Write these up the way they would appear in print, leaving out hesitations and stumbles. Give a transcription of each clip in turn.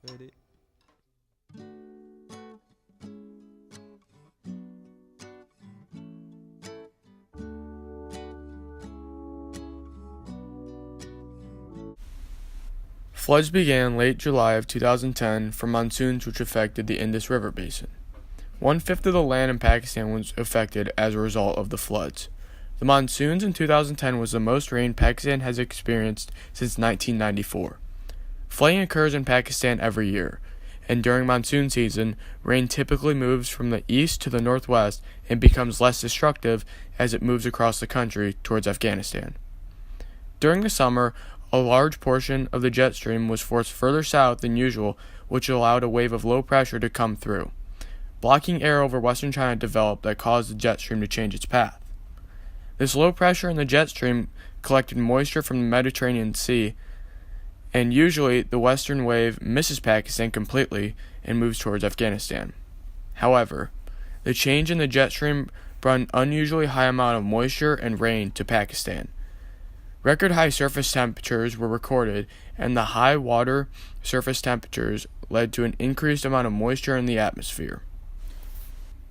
Ready? Floods began in late July of 2010 from monsoons which affected the Indus River basin. One-fifth of the land in Pakistan was affected as a result of the floods. The monsoons in 2010 was the most rain Pakistan has experienced since 1994. Flooding occurs in Pakistan every year, and during monsoon season, rain typically moves from the east to the northwest and becomes less destructive as it moves across the country towards Afghanistan. During the summer, a large portion of the jet stream was forced further south than usual, which allowed a wave of low pressure to come through. Blocking air over western China developed that caused the jet stream to change its path. This low pressure in the jet stream collected moisture from the Mediterranean Sea, and usually the western wave misses Pakistan completely and moves towards Afghanistan. However, the change in the jet stream brought an unusually high amount of moisture and rain to Pakistan. Record high surface temperatures were recorded, and the high water surface temperatures led to an increased amount of moisture in the atmosphere.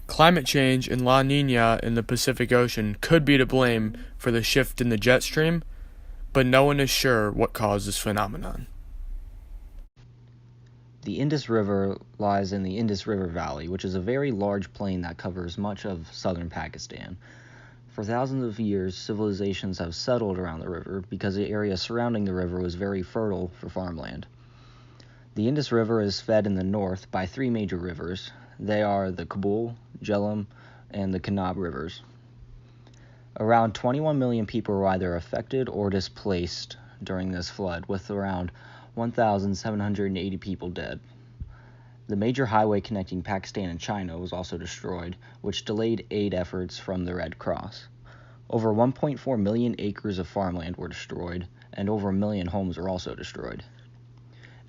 Climate change and La Niña in the Pacific Ocean could be to blame for the shift in the jet stream, but no one is sure what caused this phenomenon. The Indus River lies in the Indus River Valley, which is a very large plain that covers much of southern Pakistan. For thousands of years, civilizations have settled around the river because the area surrounding the river was very fertile for farmland. The Indus River is fed in the north by three major rivers. They are the Kabul, Jhelum, and the Kanab rivers. Around 21 million people were either affected or displaced during this flood, with around 1,780 people dead. The major highway connecting Pakistan and China was also destroyed, which delayed aid efforts from the Red Cross. Over 1.4 million acres of farmland were destroyed, and over 1 million homes were also destroyed.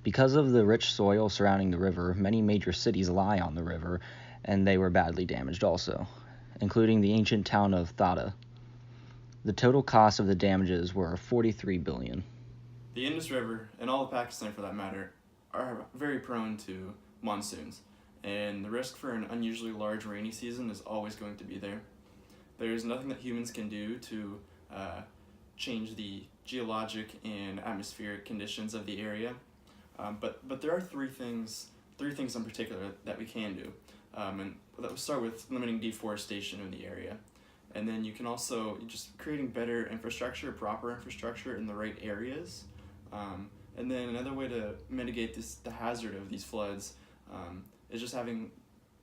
Because of the rich soil surrounding the river, many major cities lie on the river, and they were badly damaged also, including the ancient town of Thada. The total cost of the damages were $43 billion. The Indus River, and all of Pakistan for that matter, are very prone to monsoons, and the risk for an unusually large rainy season is always going to be there. There's nothing that humans can do to change the geologic and atmospheric conditions of the area, but there are three things in particular that we can do, and that will start with limiting deforestation in the area, and then you can also just creating better infrastructure, proper infrastructure in the right areas, and then another way to mitigate the hazard of these floods is just having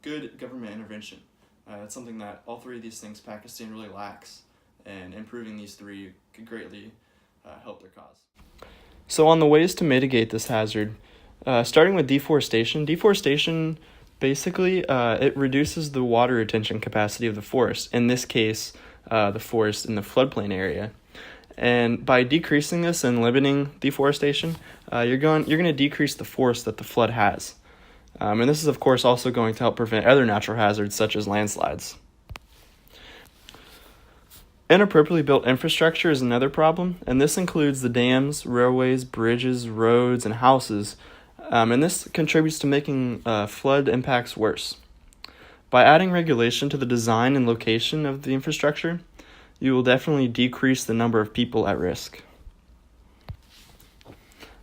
good government intervention. It's something that all three of these things Pakistan really lacks, and improving these three could greatly help their cause. So on the ways to mitigate this hazard, starting with deforestation. Deforestation, basically, it reduces the water retention capacity of the forest, in this case, the forest in the floodplain area. And by decreasing this and limiting deforestation, you're going to decrease the force that the flood has. And this is, of course, also going to help prevent other natural hazards such as landslides. Inappropriately built infrastructure is another problem, and this includes the dams, railways, bridges, roads, and houses, and this contributes to making flood impacts worse. By adding regulation to the design and location of the infrastructure, you will definitely decrease the number of people at risk.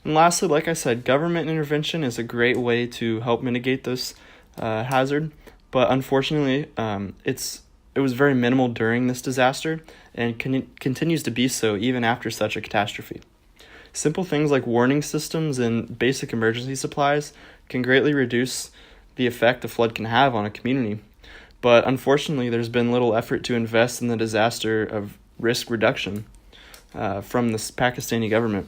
And lastly, like I said, government intervention is a great way to help mitigate this hazard, but unfortunately, it was very minimal during this disaster and continues to be so even after such a catastrophe. Simple things like warning systems and basic emergency supplies can greatly reduce the effect a flood can have on a community, but unfortunately, there's been little effort to invest in the disaster of risk reduction from the Pakistani government.